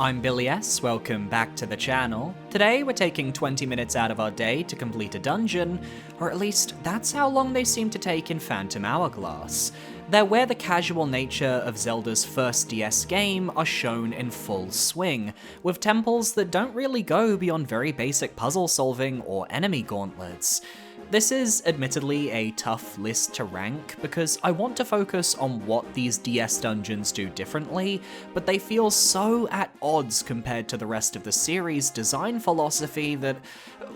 I'm Billy S, welcome back to the channel. Today we're taking 20 minutes out of our day to complete a dungeon, or at least that's how long they seem to take in Phantom Hourglass. They're where the casual nature of Zelda's first DS game are shown in full swing, with temples that don't really go beyond very basic puzzle solving or enemy gauntlets. This is admittedly a tough list to rank because I want to focus on what these DS dungeons do differently, but they feel so at odds compared to the rest of the series' design philosophy that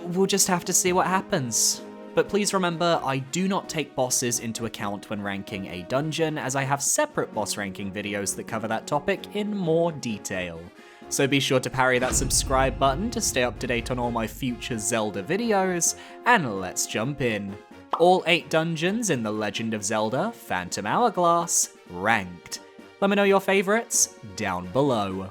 we'll just have to see what happens. But please remember, I do not take bosses into account when ranking a dungeon, as I have separate boss ranking videos that cover that topic in more detail. So be sure to parry that subscribe button to stay up to date on all my future Zelda videos, and let's jump in. All 8 dungeons in the Legend of Zelda Phantom Hourglass, ranked. Let me know your favourites down below.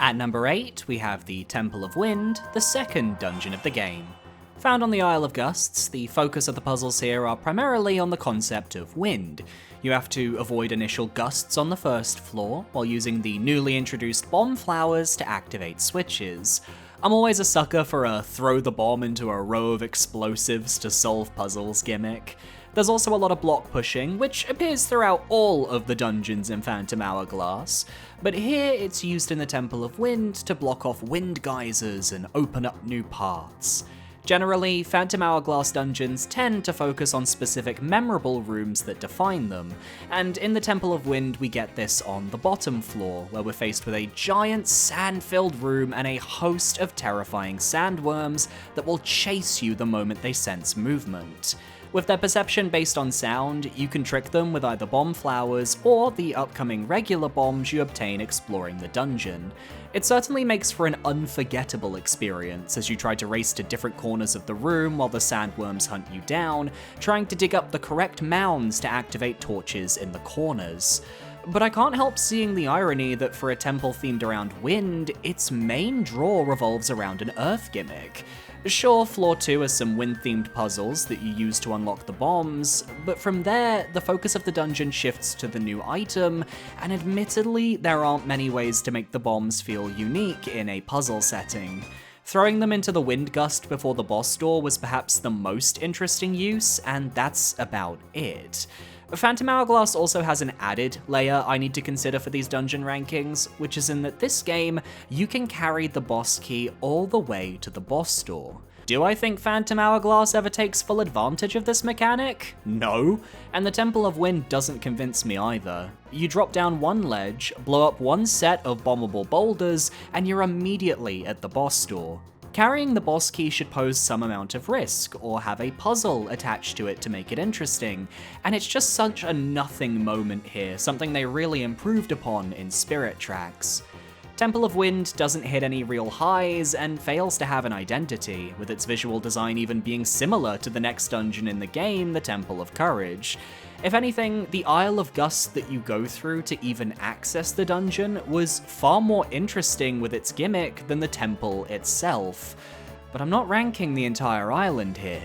At number 8, we have the Temple of Wind, the second dungeon of the game. Found on the Isle of Gusts, the focus of the puzzles here are primarily on the concept of wind. You have to avoid initial gusts on the first floor, while using the newly introduced bomb flowers to activate switches. I'm always a sucker for a throw the bomb into a row of explosives to solve puzzles gimmick. There's also a lot of block pushing, which appears throughout all of the dungeons in Phantom Hourglass, but here it's used in the Temple of Wind to block off wind geysers and open up new paths. Generally, Phantom Hourglass dungeons tend to focus on specific memorable rooms that define them, and in the Temple of Wind we get this on the bottom floor, where we're faced with a giant sand-filled room and a host of terrifying sandworms that will chase you the moment they sense movement. With their perception based on sound, you can trick them with either bomb flowers or the upcoming regular bombs you obtain exploring the dungeon. It certainly makes for an unforgettable experience as you try to race to different corners of the room while the sandworms hunt you down, trying to dig up the correct mounds to activate torches in the corners. But I can't help seeing the irony that for a temple themed around wind, its main draw revolves around an earth gimmick. Sure, Floor 2 has some wind-themed puzzles that you use to unlock the bombs, but from there, the focus of the dungeon shifts to the new item, and admittedly, there aren't many ways to make the bombs feel unique in a puzzle setting. Throwing them into the wind gust before the boss door was perhaps the most interesting use, and that's about it. Phantom Hourglass also has an added layer I need to consider for these dungeon rankings, which is in that this game, you can carry the boss key all the way to the boss door. Do I think Phantom Hourglass ever takes full advantage of this mechanic? No, and the Temple of Wind doesn't convince me either. You drop down one ledge, blow up one set of bombable boulders, and you're immediately at the boss door. Carrying the boss key should pose some amount of risk, or have a puzzle attached to it to make it interesting, and it's just such a nothing moment here, something they really improved upon in Spirit Tracks. Temple of Wind doesn't hit any real highs, and fails to have an identity, with its visual design even being similar to the next dungeon in the game, the Temple of Courage. If anything, the Isle of Gusts that you go through to even access the dungeon was far more interesting with its gimmick than the temple itself. But I'm not ranking the entire island here.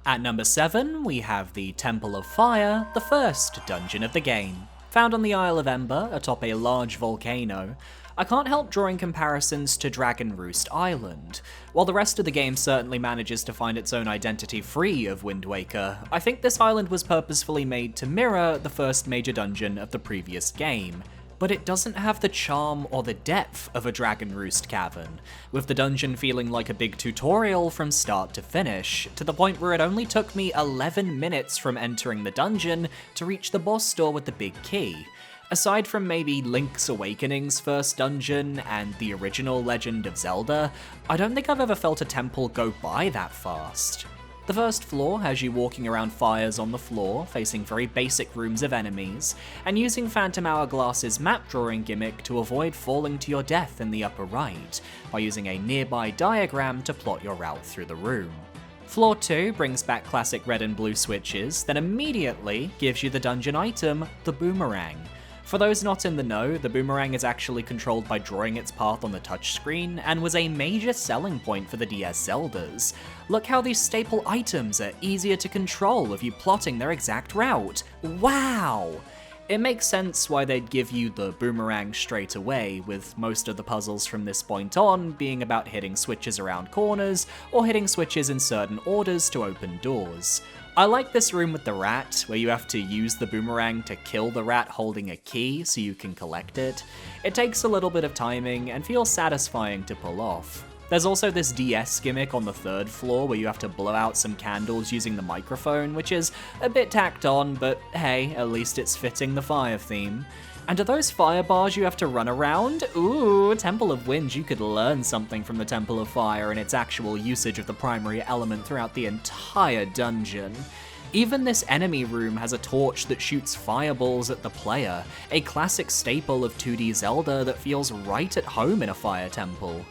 At number 7, we have the Temple of Fire, the first dungeon of the game. Found on the Isle of Ember, atop a large volcano, I can't help drawing comparisons to Dragon Roost Island. While the rest of the game certainly manages to find its own identity free of Wind Waker, I think this island was purposefully made to mirror the first major dungeon of the previous game. But it doesn't have the charm or the depth of a Dragon Roost cavern, with the dungeon feeling like a big tutorial from start to finish, to the point where it only took me 11 minutes from entering the dungeon to reach the boss door with the big key. Aside from maybe Link's Awakening's first dungeon and the original Legend of Zelda, I don't think I've ever felt a temple go by that fast. The first floor has you walking around fires on the floor, facing very basic rooms of enemies, and using Phantom Hourglass's map drawing gimmick to avoid falling to your death in the upper right, by using a nearby diagram to plot your route through the room. Floor 2 brings back classic red and blue switches, then immediately gives you the dungeon item, the boomerang. For those not in the know, the boomerang is actually controlled by drawing its path on the touchscreen, and was a major selling point for the DS Zeldas. Look how these staple items are easier to control with you plotting their exact route. Wow! It makes sense why they'd give you the boomerang straight away, with most of the puzzles from this point on being about hitting switches around corners, or hitting switches in certain orders to open doors. I like this room with the rat, where you have to use the boomerang to kill the rat holding a key so you can collect it. It takes a little bit of timing and feels satisfying to pull off. There's also this DS gimmick on the 3rd floor where you have to blow out some candles using the microphone, which is a bit tacked on, but hey, at least it's fitting the fire theme. And are those fire bars you have to run around? Ooh, Temple of Wind, you could learn something from the Temple of Fire and its actual usage of the primary element throughout the entire dungeon. Even this enemy room has a torch that shoots fireballs at the player, a classic staple of 2D Zelda that feels right at home in a fire temple.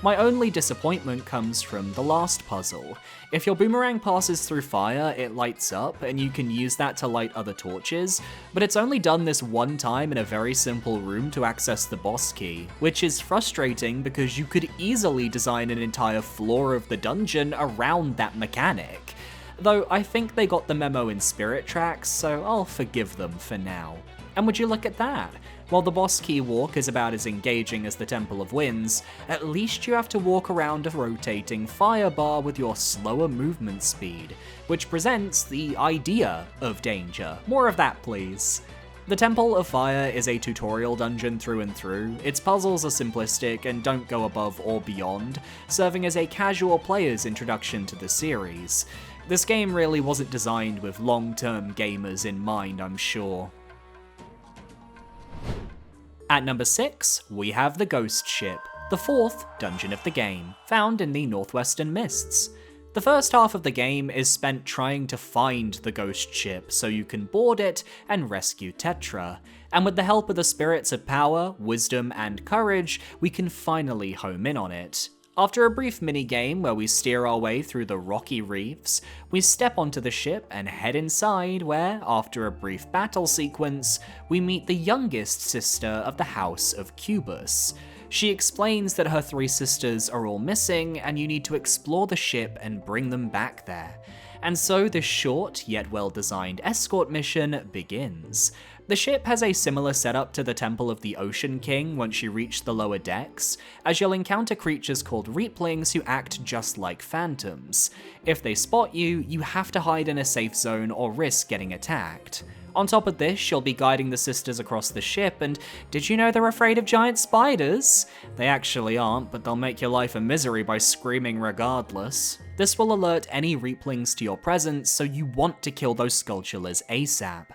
My only disappointment comes from the last puzzle. If your boomerang passes through fire, it lights up, and you can use that to light other torches, but it's only done this one time in a very simple room to access the boss key, which is frustrating because you could easily design an entire floor of the dungeon around that mechanic. Though I think they got the memo in Spirit Tracks, so I'll forgive them for now. And would you look at that? While the boss key walk is about as engaging as the Temple of Winds, at least you have to walk around a rotating fire bar with your slower movement speed, which presents the idea of danger. More of that, please. The Temple of Fire is a tutorial dungeon through and through. Its puzzles are simplistic and don't go above or beyond, serving as a casual player's introduction to the series. This game really wasn't designed with long-term gamers in mind, I'm sure. At number 6, we have the Ghost Ship, the 4th dungeon of the game, found in the Northwestern Mists. The first half of the game is spent trying to find the Ghost Ship so you can board it and rescue Tetra, and with the help of the spirits of power, wisdom, and courage, we can finally home in on it. After a brief minigame where we steer our way through the rocky reefs, we step onto the ship and head inside where, after a brief battle sequence, we meet the youngest sister of the House of Cubus. She explains that her 3 sisters are all missing and you need to explore the ship and bring them back there. And so this short, yet well-designed escort mission begins. The ship has a similar setup to the Temple of the Ocean King once you reach the lower decks, as you'll encounter creatures called Reaplings who act just like phantoms. If they spot you, you have to hide in a safe zone or risk getting attacked. On top of this, you'll be guiding the sisters across the ship, and did you know they're afraid of giant spiders? They actually aren't, but they'll make your life a misery by screaming regardless. This will alert any Reaplings to your presence, so you want to kill those Skulltulas ASAP.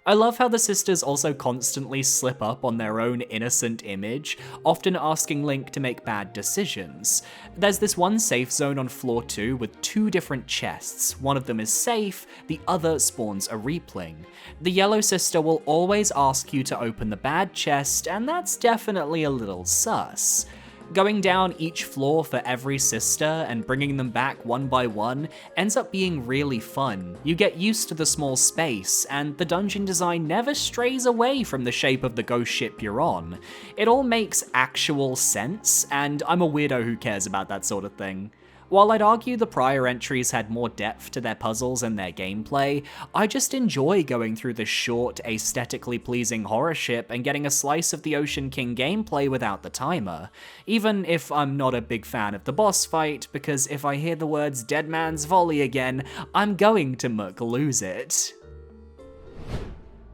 I love how the sisters also constantly slip up on their own innocent image, often asking Link to make bad decisions. There's this one safe zone on floor 2 with 2 different chests. One of them is safe, the other spawns a Reapling. The yellow sister will always ask you to open the bad chest, and that's definitely a little sus. Going down each floor for every sister and bringing them back one by one ends up being really fun. You get used to the small space, and the dungeon design never strays away from the shape of the ghost ship you're on. It all makes actual sense, and I'm a weirdo who cares about that sort of thing. While I'd argue the prior entries had more depth to their puzzles and their gameplay, I just enjoy going through this short, aesthetically pleasing horror ship and getting a slice of the Ocean King gameplay without the timer, even if I'm not a big fan of the boss fight, because if I hear the words Dead Man's Volley again, I'm going to lose it.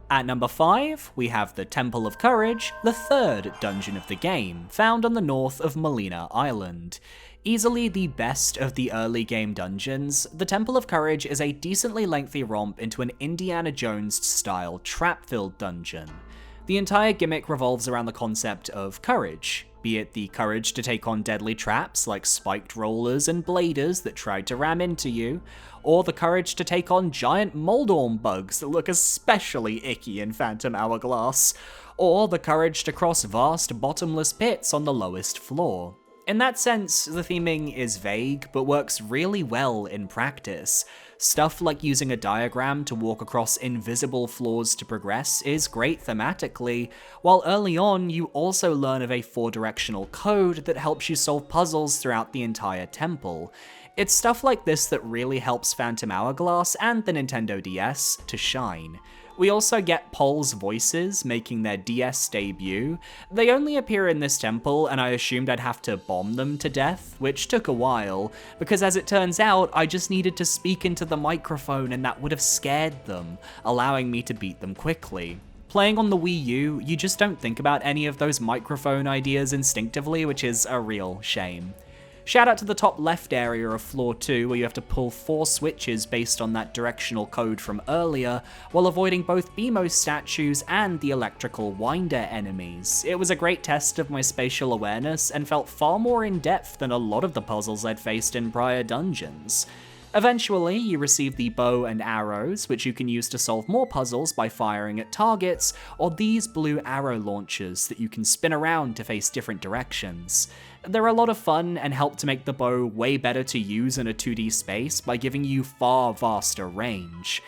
At number 5, we have the Temple of Courage, the 3rd dungeon of the game, found on the north of Molina Island. Easily the best of the early game dungeons, the Temple of Courage is a decently lengthy romp into an Indiana Jones-style trap-filled dungeon. The entire gimmick revolves around the concept of courage, be it the courage to take on deadly traps like spiked rollers and bladers that tried to ram into you, or the courage to take on giant moldorm bugs that look especially icky in Phantom Hourglass, or the courage to cross vast bottomless pits on the lowest floor. In that sense, the theming is vague, but works really well in practice. Stuff like using a diagram to walk across invisible floors to progress is great thematically, while early on you also learn of a 4-directional code that helps you solve puzzles throughout the entire temple. It's stuff like this that really helps Phantom Hourglass and the Nintendo DS to shine. We also get Pol's voices making their DS debut. They only appear in this temple, and I assumed I'd have to bomb them to death, which took a while, because as it turns out, I just needed to speak into the microphone and that would have scared them, allowing me to beat them quickly. Playing on the Wii U, you just don't think about any of those microphone ideas instinctively, which is a real shame. Shout out to the top left area of floor 2, where you have to pull 4 switches based on that directional code from earlier, while avoiding both BMO statues and the electrical winder enemies. It was a great test of my spatial awareness, and felt far more in-depth than a lot of the puzzles I'd faced in prior dungeons. Eventually, you receive the bow and arrows, which you can use to solve more puzzles by firing at targets, or these blue arrow launchers that you can spin around to face different directions. They're a lot of fun and help to make the bow way better to use in a 2D space by giving you far vaster range.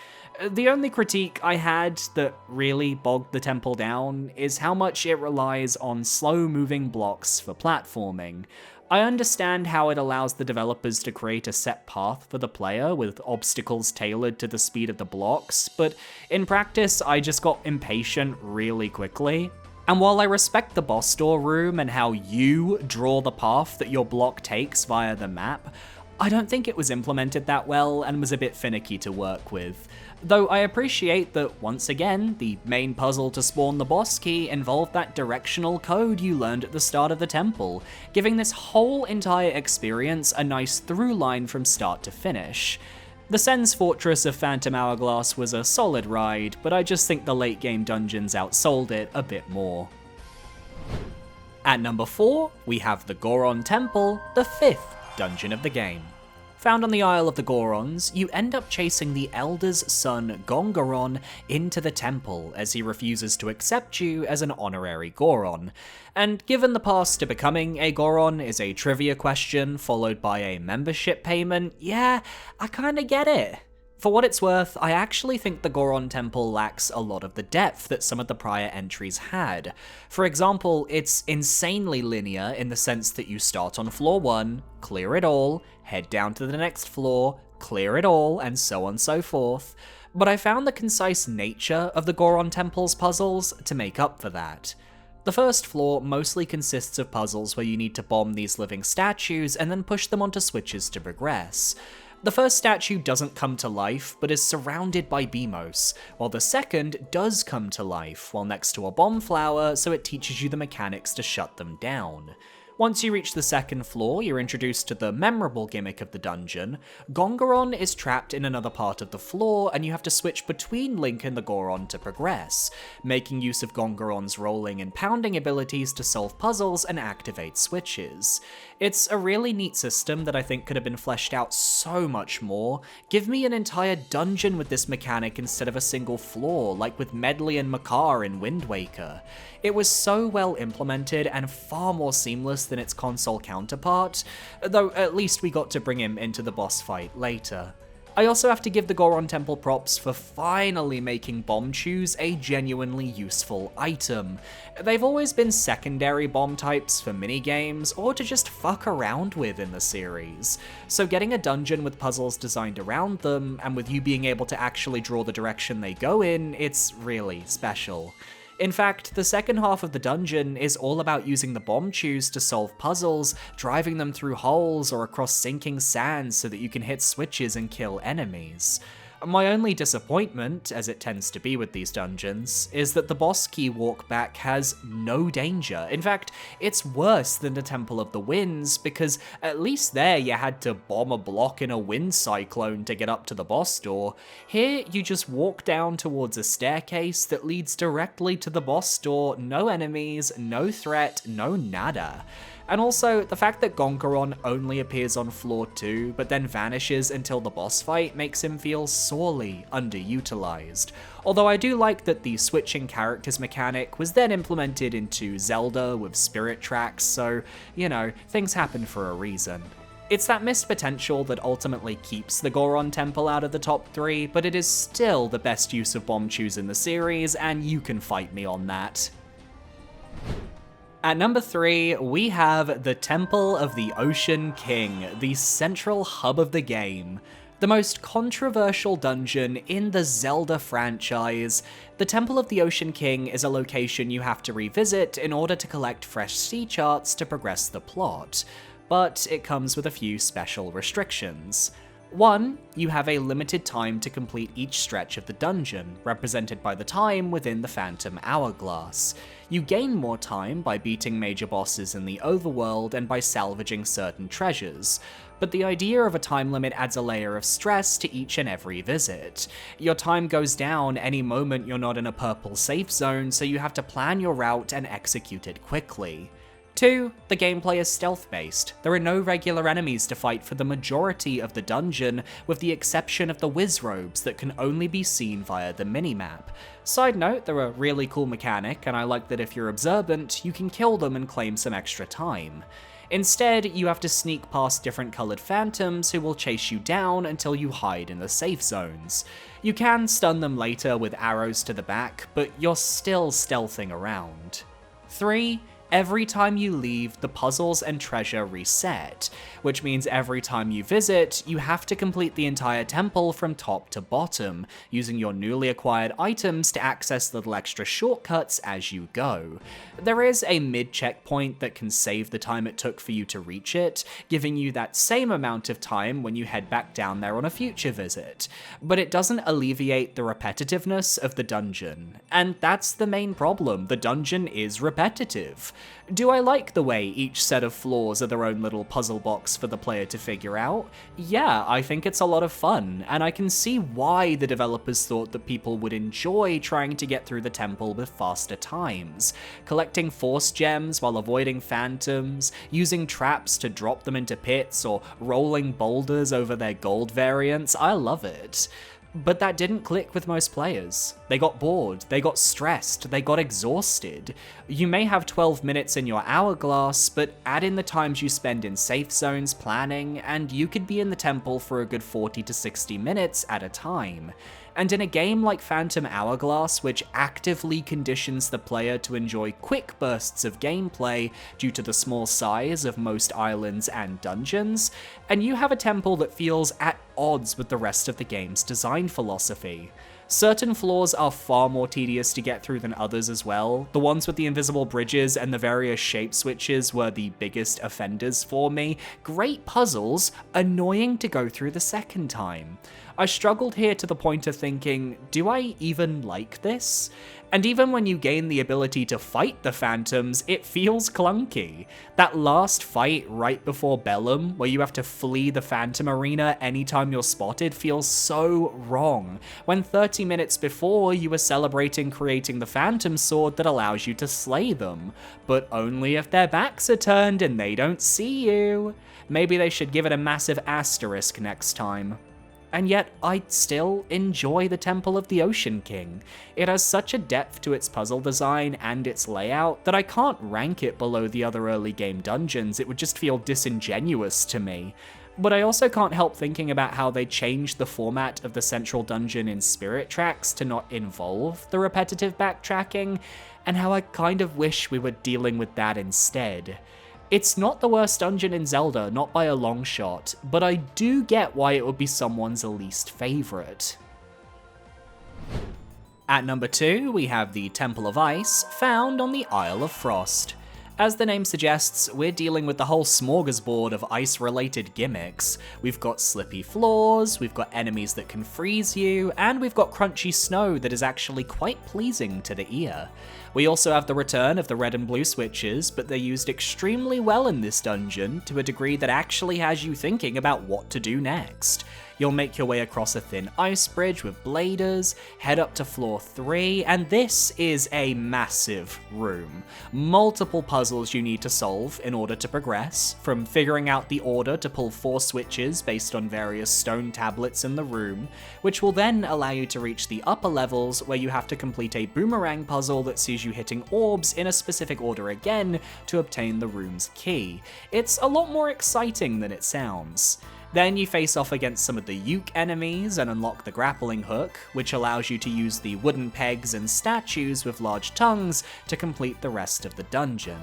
The only critique I had that really bogged the temple down is how much it relies on slow-moving blocks for platforming. I understand how it allows the developers to create a set path for the player with obstacles tailored to the speed of the blocks, but in practice I just got impatient really quickly. And while I respect the boss door room and how you draw the path that your block takes via the map, I don't think it was implemented that well and was a bit finicky to work with. Though I appreciate that, once again, the main puzzle to spawn the boss key involved that directional code you learned at the start of the temple, giving this whole entire experience a nice through line from start to finish. The Sen's Fortress of Phantom Hourglass was a solid ride, but I just think the late game dungeons outsold it a bit more. At number 4, we have the Goron Temple, the 5th dungeon of the game. Found on the Isle of the Gorons, you end up chasing the Elder's son Gongaron into the temple as he refuses to accept you as an honorary Goron. And given the path to becoming a Goron is a trivia question followed by a membership payment, yeah, I kinda get it. For what it's worth, I actually think the Goron Temple lacks a lot of the depth that some of the prior entries had. For example, it's insanely linear in the sense that you start on floor 1, clear it all, head down to the next floor, clear it all, and so on and so forth. But I found the concise nature of the Goron Temple's puzzles to make up for that. The first floor mostly consists of puzzles where you need to bomb these living statues and then push them onto switches to progress. The first statue doesn't come to life, but is surrounded by BMOs, while the second does come to life, while next to a bomb flower, so it teaches you the mechanics to shut them down. Once you reach the second floor, you're introduced to the memorable gimmick of the dungeon. Gongaron is trapped in another part of the floor, and you have to switch between Link and the Goron to progress, making use of Gongaron's rolling and pounding abilities to solve puzzles and activate switches. It's a really neat system that I think could have been fleshed out so much more. Give me an entire dungeon with this mechanic instead of a single floor, like with Medley and Makar in Wind Waker. It was so well implemented and far more seamless than its console counterpart, though at least we got to bring him into the boss fight later. I also have to give the Goron Temple props for finally making bomb chews a genuinely useful item. They've always been secondary bomb types for minigames, or to just fuck around with in the series, so getting a dungeon with puzzles designed around them, and with you being able to actually draw the direction they go in, it's really special. In fact, the second half of the dungeon is all about using the bomb chews to solve puzzles, driving them through holes or across sinking sand so that you can hit switches and kill enemies. My only disappointment, as it tends to be with these dungeons, is that the boss key walkback has no danger. In fact, it's worse than the Temple of the Winds, because at least there you had to bomb a block in a wind cyclone to get up to the boss door. Here, you just walk down towards a staircase that leads directly to the boss door, no enemies, no threat, no nada. And also, the fact that Gongaron only appears on floor 2, but then vanishes until the boss fight makes him feel sorely underutilized. Although I do like that the switching characters mechanic was then implemented into Zelda with spirit tracks, so, you know, things happen for a reason. It's that missed potential that ultimately keeps the Goron Temple out of the top 3, but it is still the best use of bomb chews in the series, and you can fight me on that. At number 3, we have the Temple of the Ocean King, the central hub of the game. The most controversial dungeon in the Zelda franchise, the Temple of the Ocean King is a location you have to revisit in order to collect fresh sea charts to progress the plot, but it comes with a few special restrictions. 1. You have a limited time to complete each stretch of the dungeon, represented by the time within the Phantom Hourglass. You gain more time by beating major bosses in the overworld and by salvaging certain treasures, but the idea of a time limit adds a layer of stress to each and every visit. Your time goes down any moment you're not in a purple safe zone, so you have to plan your route and execute it quickly. 2. The gameplay is stealth-based. There are no regular enemies to fight for the majority of the dungeon, with the exception of the Wizrobes that can only be seen via the minimap. Side note, they're a really cool mechanic, and I like that if you're observant, you can kill them and claim some extra time. Instead, you have to sneak past different coloured phantoms who will chase you down until you hide in the safe zones. You can stun them later with arrows to the back, but you're still stealthing around. 3. Every time you leave, the puzzles and treasure reset, which means every time you visit, you have to complete the entire temple from top to bottom, using your newly acquired items to access little extra shortcuts as you go. There is a mid-checkpoint that can save the time it took for you to reach it, giving you that same amount of time when you head back down there on a future visit, but it doesn't alleviate the repetitiveness of the dungeon. And that's the main problem, the dungeon is repetitive. Do I like the way each set of floors are their own little puzzle box for the player to figure out? Yeah, I think it's a lot of fun, and I can see why the developers thought that people would enjoy trying to get through the temple with faster times. Collecting force gems while avoiding phantoms, using traps to drop them into pits, or rolling boulders over their gold variants, I love it. But that didn't click with most players. They got bored, they got stressed, they got exhausted. You may have 12 minutes in your hourglass, but add in the times you spend in safe zones planning, and you could be in the temple for a good 40 to 60 minutes at a time. And in a game like Phantom Hourglass, which actively conditions the player to enjoy quick bursts of gameplay due to the small size of most islands and dungeons, and you have a temple that feels at odds with the rest of the game's design philosophy. Certain floors are far more tedious to get through than others as well. The ones with the invisible bridges and the various shape switches were the biggest offenders for me. Great puzzles, annoying to go through the second time. I struggled here to the point of thinking, do I even like this? And even when you gain the ability to fight the phantoms, it feels clunky. That last fight right before Bellum, where you have to flee the phantom arena anytime you're spotted, feels so wrong, when 30 minutes before you were celebrating creating the phantom sword that allows you to slay them, but only if their backs are turned and they don't see you. Maybe they should give it a massive asterisk next time. And yet, I still enjoy the Temple of the Ocean King. It has such a depth to its puzzle design and its layout that I can't rank it below the other early game dungeons, it would just feel disingenuous to me. But I also can't help thinking about how they changed the format of the central dungeon in Spirit Tracks to not involve the repetitive backtracking, and how I kind of wish we were dealing with that instead. It's not the worst dungeon in Zelda, not by a long shot, but I do get why it would be someone's least favourite. At number 2, we have the Temple of Ice, found on the Isle of Frost. As the name suggests, we're dealing with the whole smorgasbord of ice-related gimmicks. We've got slippy floors, we've got enemies that can freeze you, and we've got crunchy snow that is actually quite pleasing to the ear. We also have the return of the red and blue switches, but they're used extremely well in this dungeon to a degree that actually has you thinking about what to do next. You'll make your way across a thin ice bridge with bladers, head up to floor 3, and this is a massive room. Multiple puzzles you need to solve in order to progress, from figuring out the order to pull 4 switches based on various stone tablets in the room, which will then allow you to reach the upper levels where you have to complete a boomerang puzzle that sees you hitting orbs in a specific order again to obtain the room's key. It's a lot more exciting than it sounds. Then you face off against some of the Uke enemies and unlock the grappling hook, which allows you to use the wooden pegs and statues with large tongues to complete the rest of the dungeon.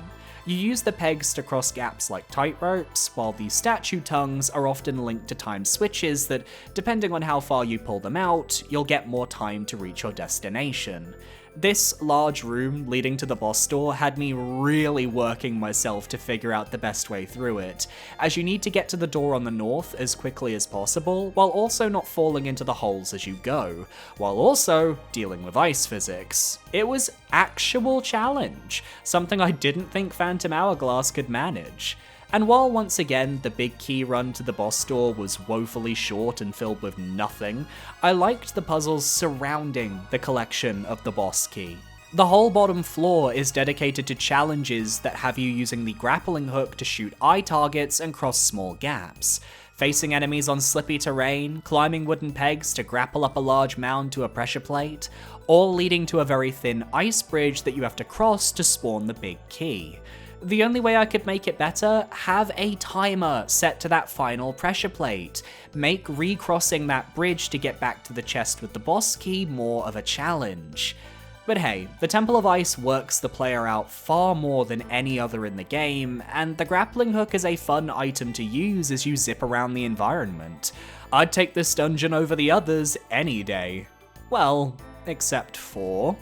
You use the pegs to cross gaps like tight ropes, while the statue tongues are often linked to timed switches that, depending on how far you pull them out, you'll get more time to reach your destination. This large room leading to the boss door had me really working myself to figure out the best way through it, as you need to get to the door on the north as quickly as possible, while also not falling into the holes as you go, while also dealing with ice physics. It was actual challenge, something I didn't think Phantom Hourglass could manage. And while once again the big key run to the boss door was woefully short and filled with nothing, I liked the puzzles surrounding the collection of the boss key. The whole bottom floor is dedicated to challenges that have you using the grappling hook to shoot eye targets and cross small gaps, facing enemies on slippy terrain, climbing wooden pegs to grapple up a large mound to a pressure plate, all leading to a very thin ice bridge that you have to cross to spawn the big key. The only way I could make it better, have a timer set to that final pressure plate. Make recrossing that bridge to get back to the chest with the boss key more of a challenge. But hey, the Temple of Ice works the player out far more than any other in the game, and the grappling hook is a fun item to use as you zip around the environment. I'd take this dungeon over the others any day. Well, except for...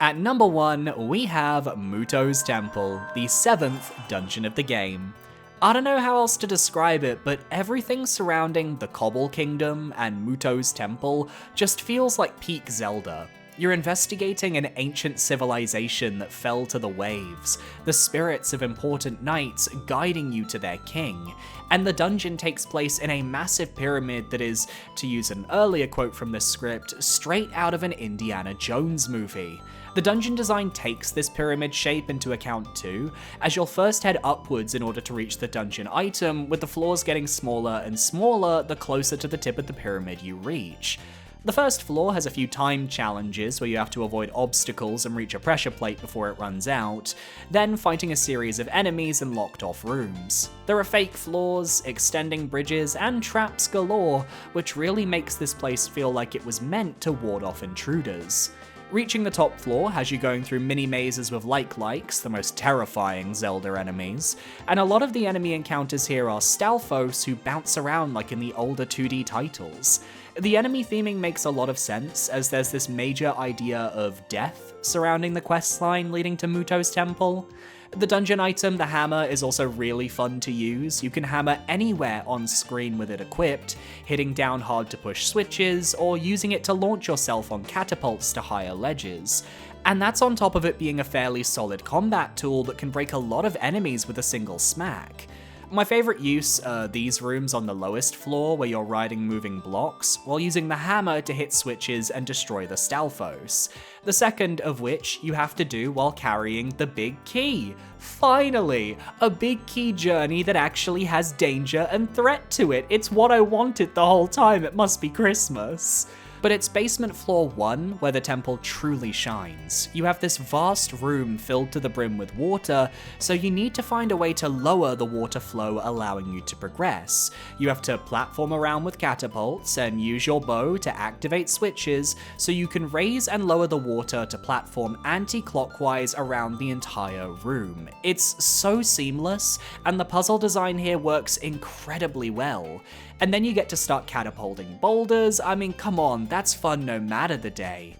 At number 1, we have Muto's Temple, the 7th dungeon of the game. I don't know how else to describe it, but everything surrounding the Cobble Kingdom and Muto's Temple just feels like peak Zelda. You're investigating an ancient civilization that fell to the waves, the spirits of important knights guiding you to their king, and the dungeon takes place in a massive pyramid that is, to use an earlier quote from this script, straight out of an Indiana Jones movie. The dungeon design takes this pyramid shape into account too, as you'll first head upwards in order to reach the dungeon item, with the floors getting smaller and smaller the closer to the tip of the pyramid you reach. The first floor has a few timed challenges where you have to avoid obstacles and reach a pressure plate before it runs out, then fighting a series of enemies in locked off rooms. There are fake floors, extending bridges, and traps galore, which really makes this place feel like it was meant to ward off intruders. Reaching the top floor has you going through mini mazes with like-likes, the most terrifying Zelda enemies, and a lot of the enemy encounters here are Stalfos who bounce around like in the older 2D titles. The enemy theming makes a lot of sense, as there's this major idea of death surrounding the questline leading to Muto's Temple. The dungeon item, the hammer, is also really fun to use. You can hammer anywhere on screen with it equipped, hitting down hard to push switches, or using it to launch yourself on catapults to higher ledges. And that's on top of it being a fairly solid combat tool that can break a lot of enemies with a single smack. My favourite use are these rooms on the lowest floor where you're riding moving blocks, while using the hammer to hit switches and destroy the Stalfos. The second of which you have to do while carrying the big key. Finally! A big key journey that actually has danger and threat to it. It's what I wanted the whole time, it must be Christmas. But it's basement floor 1 where the temple truly shines. You have this vast room filled to the brim with water, so you need to find a way to lower the water flow, allowing you to progress. You have to platform around with catapults and use your bow to activate switches so you can raise and lower the water to platform anti-clockwise around the entire room. It's so seamless, and the puzzle design here works incredibly well. And then you get to start catapulting boulders. I mean, come on, that's fun no matter the day.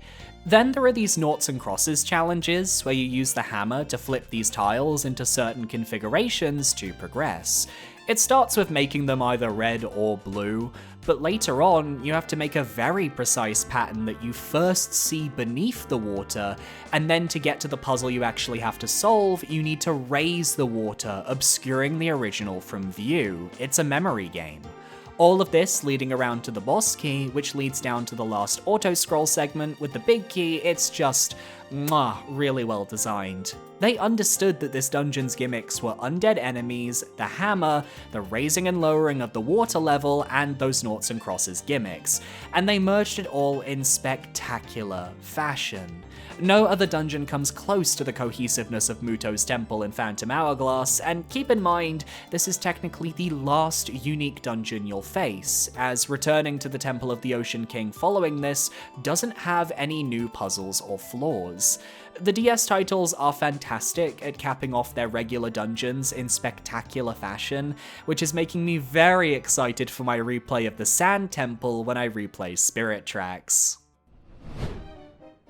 Then there are these noughts and crosses challenges, where you use the hammer to flip these tiles into certain configurations to progress. It starts with making them either red or blue, but later on, you have to make a very precise pattern that you first see beneath the water, and then to get to the puzzle you actually have to solve, you need to raise the water, obscuring the original from view. It's a memory game. All of this leading around to the boss key, which leads down to the last auto-scroll segment with the big key. It's just really well designed. They understood that this dungeon's gimmicks were undead enemies, the hammer, the raising and lowering of the water level, and those noughts and crosses gimmicks, and they merged it all in spectacular fashion. No other dungeon comes close to the cohesiveness of Muto's temple in Phantom Hourglass, and keep in mind, this is technically the last unique dungeon you'll face, as returning to the Temple of the Ocean King following this doesn't have any new puzzles or flaws. The DS titles are fantastic at capping off their regular dungeons in spectacular fashion, which is making me very excited for my replay of the Sand Temple when I replay Spirit Tracks.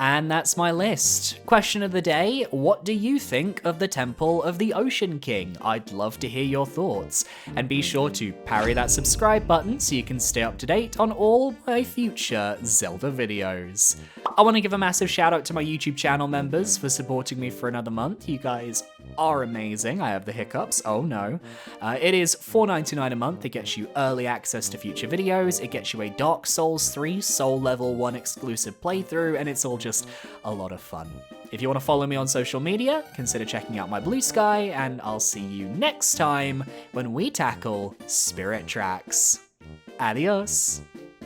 And that's my list. Question of the day, what do you think of the Temple of the Ocean King? I'd love to hear your thoughts. And be sure to parry that subscribe button so you can stay up to date on all my future Zelda videos. I want to give a massive shout out to my YouTube channel members for supporting me for another month. You guys are amazing. I have the hiccups, oh no. It is $4.99 a month. It gets you early access to future videos. It gets you a Dark Souls 3 Soul Level 1 exclusive playthrough, and it's all just a lot of fun. If you want to follow me on social media, consider checking out my Blue Sky, and I'll see you next time when we tackle Spirit Tracks. Adios!